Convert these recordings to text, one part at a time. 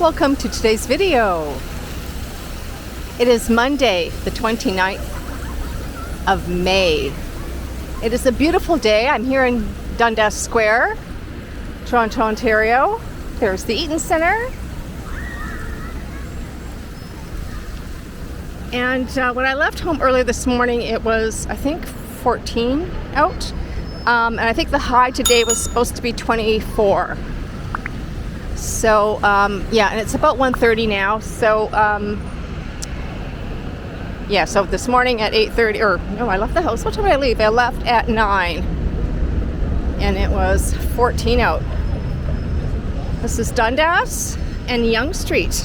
Welcome to today's video. It is Monday, the 29th of May. It is a beautiful day. I'm here in Dundas Square, Toronto, Ontario. There's the Eaton Centre. And when I left home earlier this morning, it was, I think, 14 out. And I think the high today was supposed to be 24. So, yeah, and it's about 1:30 now. So, yeah, so this morning at 8:30, or no, I left the house. What time did I leave? I left at 9. And it was 14 out. This is Dundas and Yonge Street.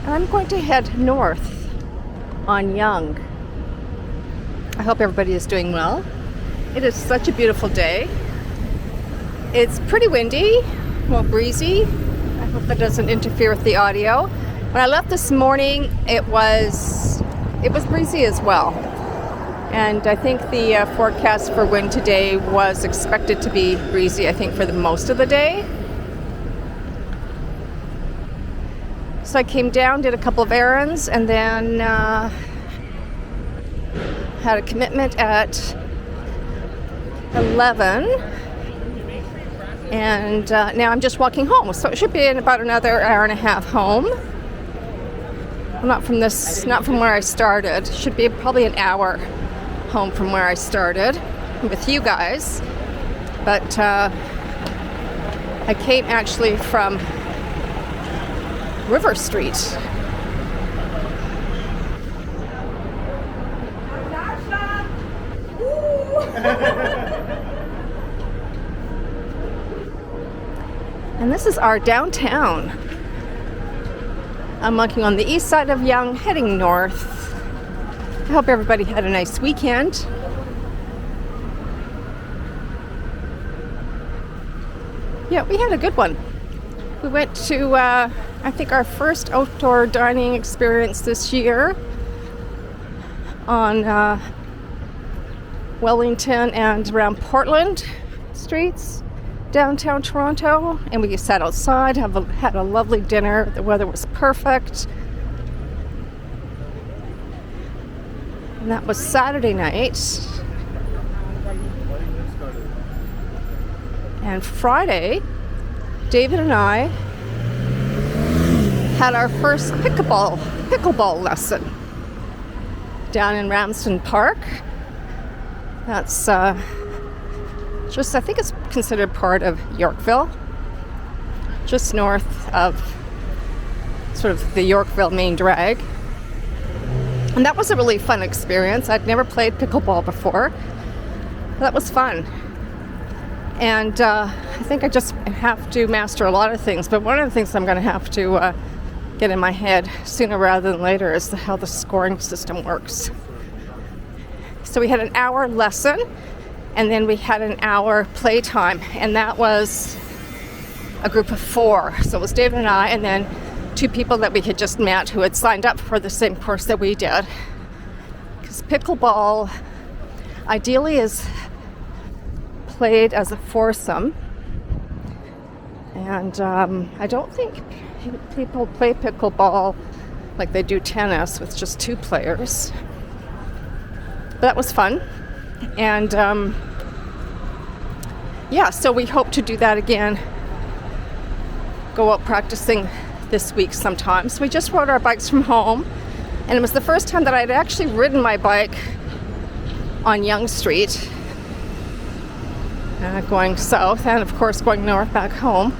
And I'm going to head north on Yonge. I hope everybody is doing well. It is such a beautiful day. It's pretty windy, well, breezy. I hope that doesn't interfere with the audio. When I left this morning, it was breezy as well. And I think the forecast for wind today was expected to be breezy, I think, for the most of the day. So I came down, did a couple of errands, and then had a commitment at 11. And now I'm just walking home. So it should be in about another hour and a half home. Well, not from where I started. It should be probably an hour home from where I started with you guys. But I came actually from River Street. And this is our downtown. I'm walking on the east side of Yonge, heading north. I hope everybody had a nice weekend. Yeah, we had a good one. We went to, I think, our first outdoor dining experience this year on Wellington and around Portland streets, downtown Toronto. And we sat outside, had a lovely dinner. The weather was perfect. And that was Saturday night. And Friday, David and I had our first pickleball lesson down in Ramsden Park. That's just, I think it's considered part of Yorkville, just north of sort of the Yorkville main drag. And that was a really fun experience. I'd never played pickleball before. That was fun. And I think I just have to master a lot of things, but one of the things I'm going to have to get in my head sooner rather than later is how the scoring system works. So we had an hour lesson, and then we had an hour playtime, and that was a group of 4. So it was David and I, and then 2 people that we had just met who had signed up for the same course that we did. Because pickleball ideally is played as a foursome, and I don't think people play pickleball like they do tennis with just 2 players. But that was fun, and yeah, so we hope to do that again, go out practicing this week sometime. So we just rode our bikes from home, and it was the first time that I'd actually ridden my bike on Yonge Street, going south, and of course going north back home.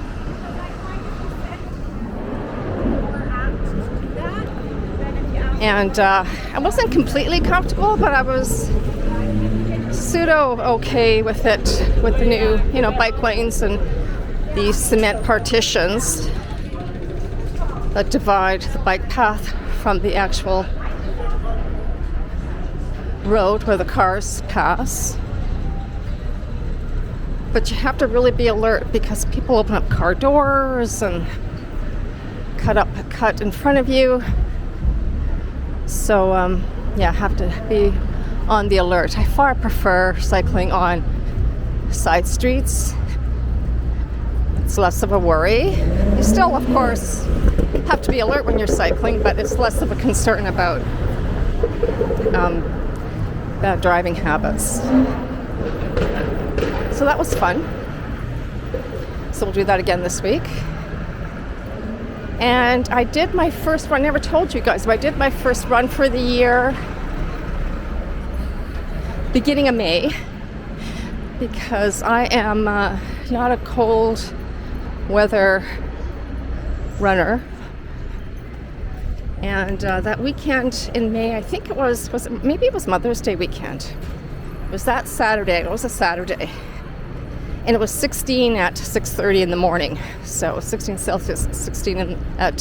And I wasn't completely comfortable, but I was pseudo okay with it, with the new, bike lanes and the cement partitions that divide the bike path from the actual road where the cars pass. But you have to really be alert because people open up car doors and cut in front of you. So, yeah, have to be on the alert. I far prefer cycling on side streets. it's less of a worry. You still, of course, have to be alert when you're cycling, but it's less of a concern about bad driving habits. So that was fun. So we'll do that again this week. And I did my first run, I never told you guys, but I did my first run for the year beginning of May, because I am not a cold weather runner. And that weekend in May, I think it was maybe it was Mother's Day weekend. It was that Saturday. It was a Saturday. And it was 16 at 6:30 in the morning. So 16 Celsius, 16 at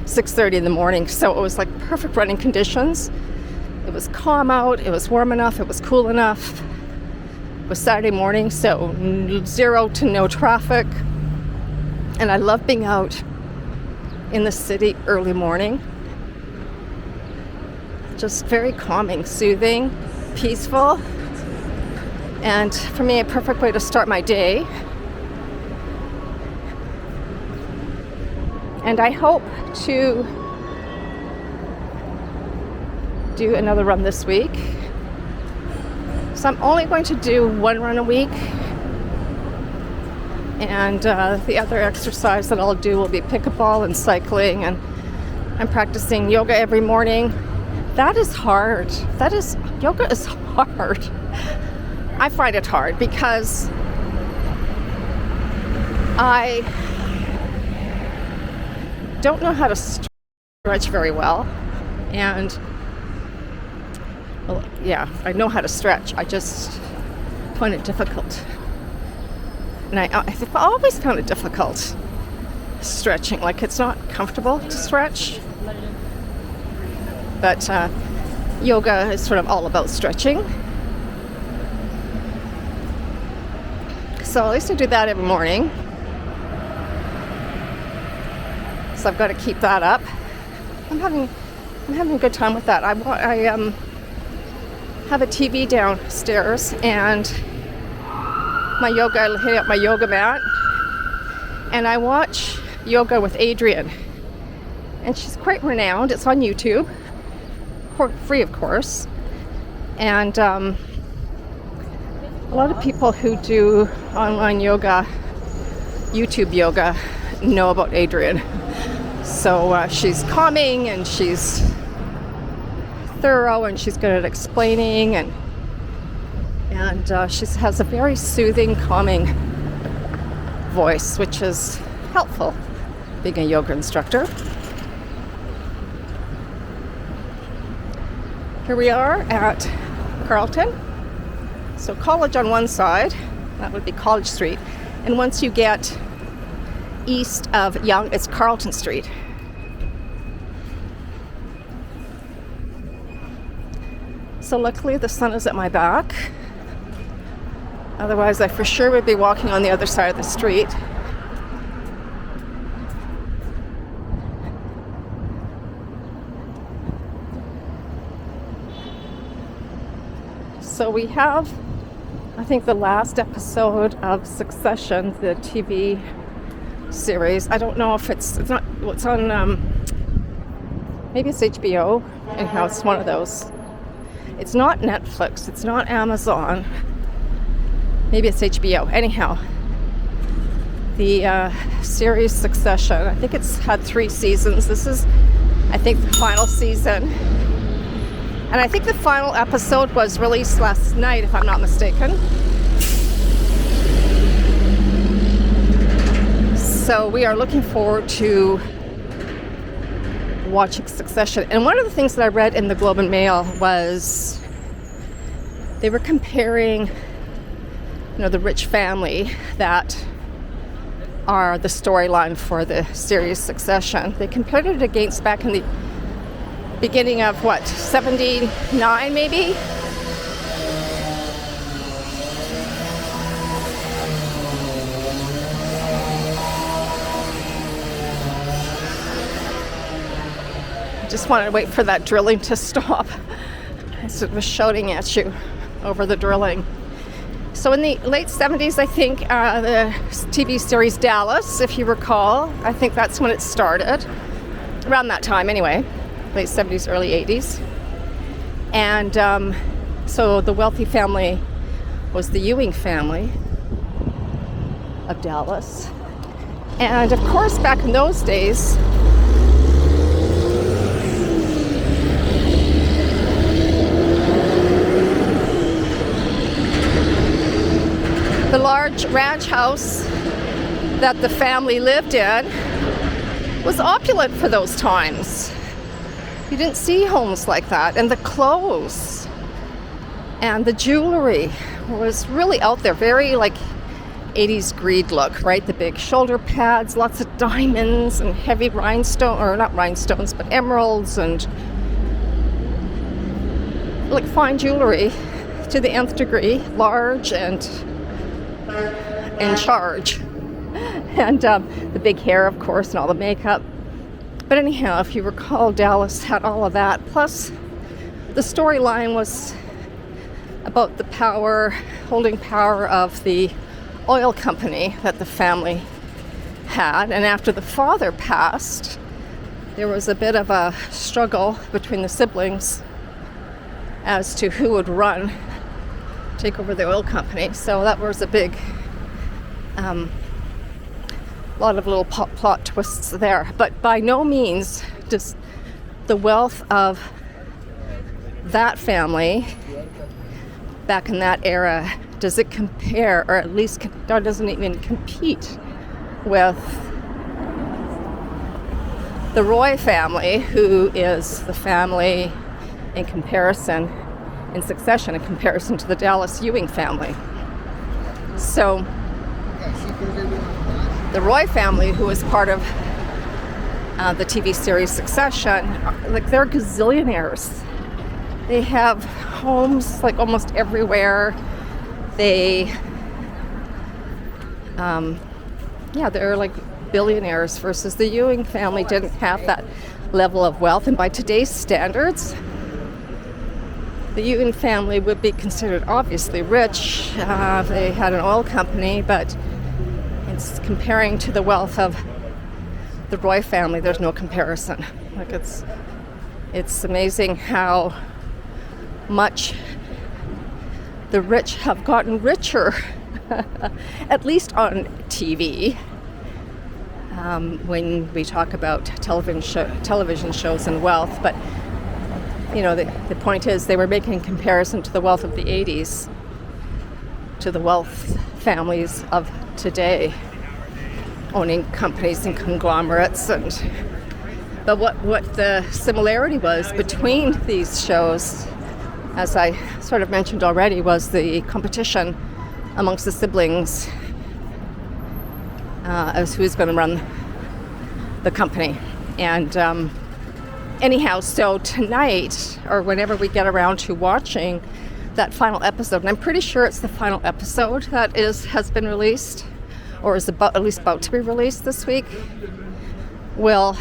6:30 in the morning. So it was like perfect running conditions. It was calm out. It was warm enough. It was cool enough. It was Saturday morning, so 0 to no traffic. And I love being out in the city early morning. Just very calming, soothing, peaceful. And for me, a perfect way to start my day. And I hope to do another run this week. So I'm only going to do one run a week. And the other exercise that I'll do will be pickleball and cycling. And I'm practicing yoga every morning. That is hard. Yoga is hard. I find it hard because I don't know how to stretch very well. And, well, yeah, I know how to stretch. I just find it difficult. And I've always found it difficult stretching. Like, it's not comfortable to stretch. But yoga is sort of all about stretching. So at least I do that every morning. So I've got to keep that up. I'm having a good time with that. I have a TV downstairs and my yoga. I hit up my yoga mat and I watch yoga with Adrienne. And she's quite renowned. It's on YouTube, free of course. And a lot of people who do online yoga, YouTube yoga, know about Adrienne. So she's calming and she's thorough and she's good at explaining and she has a very soothing, calming voice, which is helpful being a yoga instructor. Here we are at Carlton. So College on one side, that would be College Street. And once you get east of Yonge, it's Carlton Street. So luckily the sun is at my back. Otherwise I for sure would be walking on the other side of the street. So we have, I think, the last episode of Succession, the TV series. I don't know if it's on, maybe it's HBO. Anyhow, it's one of those. It's not Netflix, it's not Amazon. Maybe it's HBO. Anyhow, the series Succession, I think it's had 3 seasons. This is, I think, the final season. And I think the final episode was released last night, if I'm not mistaken. So we are looking forward to watching Succession. And one of the things that I read in the Globe and Mail was they were comparing, the rich family that are the storyline for the series Succession. They compared it against back in the beginning of 79 maybe? Just wanted to wait for that drilling to stop. It was shouting at you over the drilling. So in the late 70s, I think, the TV series Dallas, if you recall, I think that's when it started. Around that time anyway, late 70s, early 80s. And so the wealthy family was the Ewing family of Dallas. And of course, back in those days, the large ranch house that the family lived in was opulent for those times. You didn't see homes like that. And the clothes and the jewelry was really out there. Very like 80s greed look, right? The big shoulder pads, lots of diamonds and heavy rhinestones, or not rhinestones, but emeralds and like fine jewelry to the nth degree, large and in charge. And the big hair, of course, and all the makeup. But anyhow, if you recall, Dallas had all of that. Plus, the storyline was about the holding power of the oil company that the family had. And after the father passed, there was a bit of a struggle between the siblings as to who would take over the oil company. So that was a big lot of little plot twists there. But by no means does the wealth of that family back in that era, does it compare, or at least doesn't even compete with the Roy family, who is the family in succession in comparison to the Dallas Ewing family. So the Roy family, who was part of the TV series Succession, like they're gazillionaires. They have homes like almost everywhere. They're like billionaires, versus the Ewing family didn't have that level of wealth. And by today's standards, the Ewing family would be considered obviously rich. They had an oil company, but it's comparing to the wealth of the Roy family, there's no comparison. Like it's amazing how much the rich have gotten richer, at least on TV. When we talk about television shows and wealth, but you know, the point is they were making a comparison to the wealth of the 80s to the wealth families of today, owning companies and conglomerates. But what the similarity was between these shows, as I sort of mentioned already, was the competition amongst the siblings as who's going to run the company. And anyhow, so tonight, or whenever we get around to watching that final episode, and I'm pretty sure it's the final episode that has been released, or is at least about to be released this week, will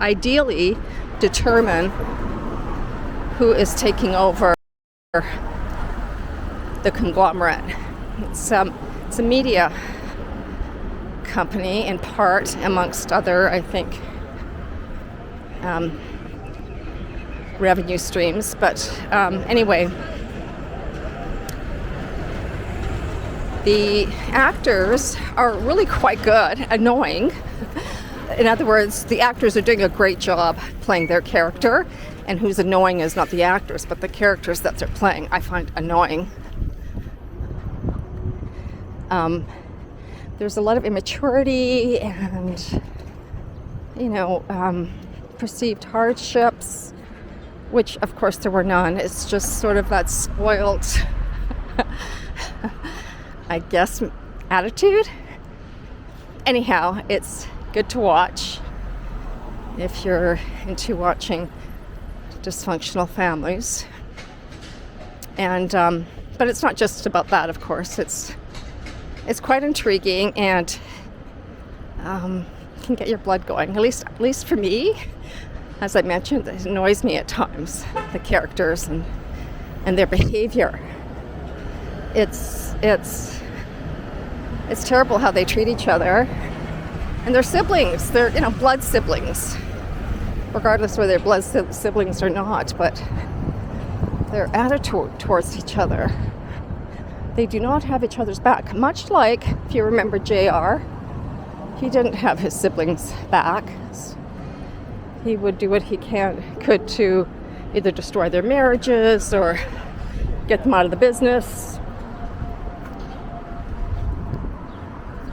ideally determine who is taking over the conglomerate. It's a media company, in part, amongst other, I think, revenue streams. But anyway, the actors are really quite good, annoying. In other words, the actors are doing a great job playing their character, and who's annoying is not the actors, but the characters that they're playing, I find annoying. There's a lot of immaturity and, perceived hardships, which of course there were none. It's just sort of that spoiled, I guess, attitude. Anyhow, it's good to watch if you're into watching dysfunctional families. And but it's not just about that, of course. It's quite intriguing and can get your blood going. At least for me, as I mentioned, it annoys me at times, the characters and their behavior. It's it's terrible how they treat each other. And they're siblings. They're, blood siblings. Regardless whether they're blood siblings or not, but their attitude towards each other. They do not have each other's back. Much like, if you remember JR, he didn't have his siblings' back. He would do what he could to either destroy their marriages or get them out of the business.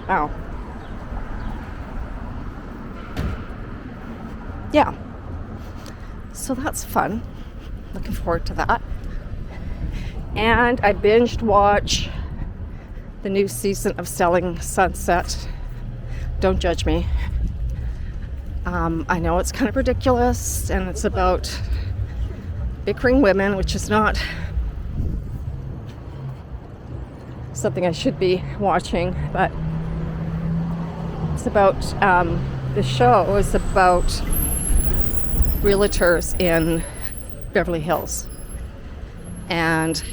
Ow. Yeah. So that's fun. Looking forward to that. And I binged watch the new season of Selling Sunset. Don't judge me. I know it's kind of ridiculous, and it's about bickering women, which is not something I should be watching, but it's about, the show is about realtors in Beverly Hills. And,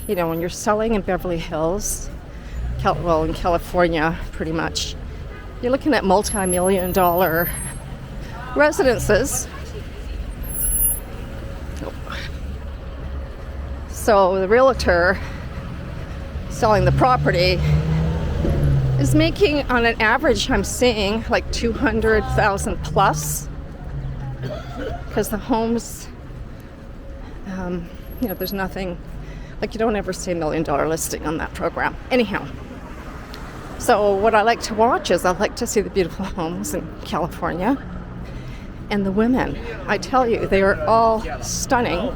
when you're selling in Beverly Hills, in California, pretty much, you're looking at multi-million-dollar residences. So the realtor selling the property is making, on an average, I'm seeing like $200,000 plus, because the homes, there's nothing, like, you don't ever see $1 million listing on that program. Anyhow, so what I like to watch is I like to see the beautiful homes in California. And the women, I tell you, they are all stunning.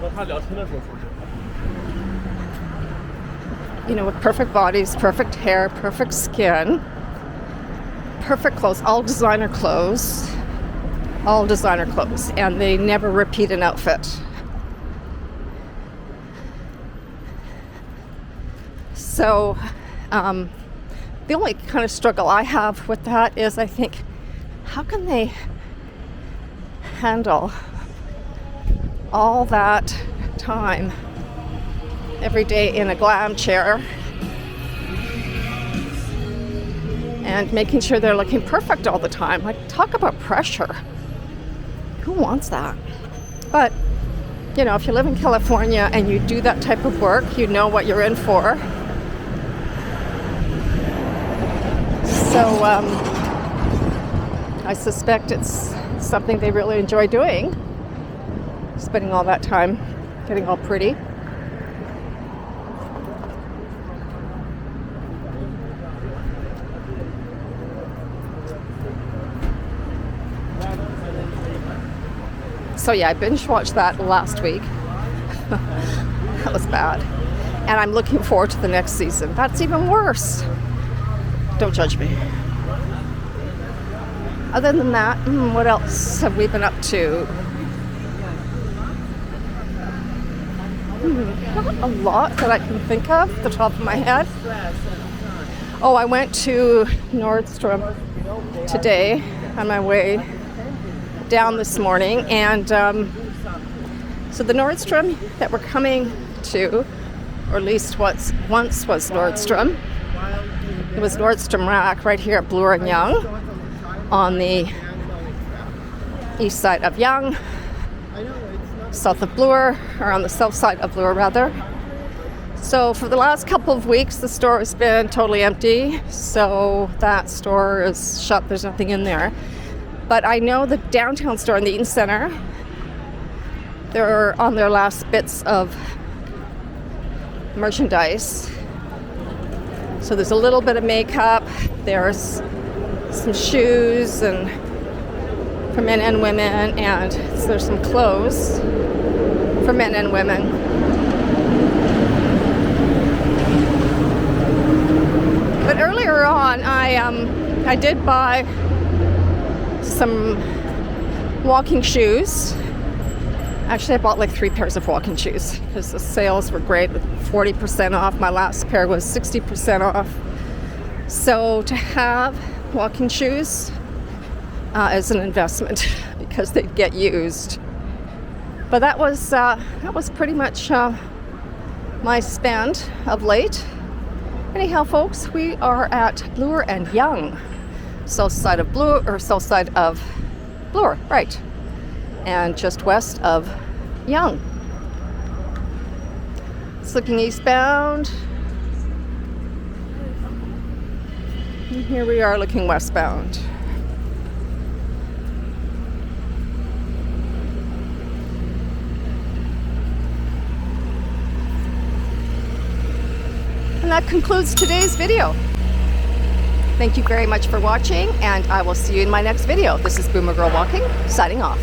With perfect bodies, perfect hair, perfect skin, perfect clothes, all designer clothes. And they never repeat an outfit. So, the only kind of struggle I have with that is, I think, how can they handle all that time every day in a glam chair and making sure they're looking perfect all the time? Like, talk about pressure. Who wants that? But, if you live in California and you do that type of work, you know what you're in for. So, I suspect it's something they really enjoy doing, spending all that time getting all pretty. So yeah, I binge watched that last week. That was bad. And I'm looking forward to the next season. That's even worse. Don't judge me. Other than that, what else have we been up to? Not a lot that I can think of off the top of my head. Oh, I went to Nordstrom today on my way down this morning, and so the Nordstrom that we're coming to, or at least once was Nordstrom, it was Nordstrom Rack right here at Bloor and Yonge, on the east side of Yonge, south of Bloor, or on the south side of Bloor rather. So for the last couple of weeks the store has been totally empty, so that store is shut, there's nothing in there. But I know the downtown store in the Eaton Centre, they're on their last bits of merchandise. So there's a little bit of makeup, there's some shoes and for men and women, and so there's some clothes for men and women. But earlier on, I did buy some walking shoes. Actually, I bought like 3 pairs of walking shoes because the sales were great, with 40% off. My last pair was 60% off. So to have walking shoes is an investment because they get used. But that was pretty much my spend of late. Anyhow, folks, we are at Bloor and Yonge, south side of Bloor, right, and just west of Yonge. Looking eastbound. And here we are looking westbound. And that concludes today's video. Thank you very much for watching, and I will see you in my next video. This is Boomer Girl Walking, signing off.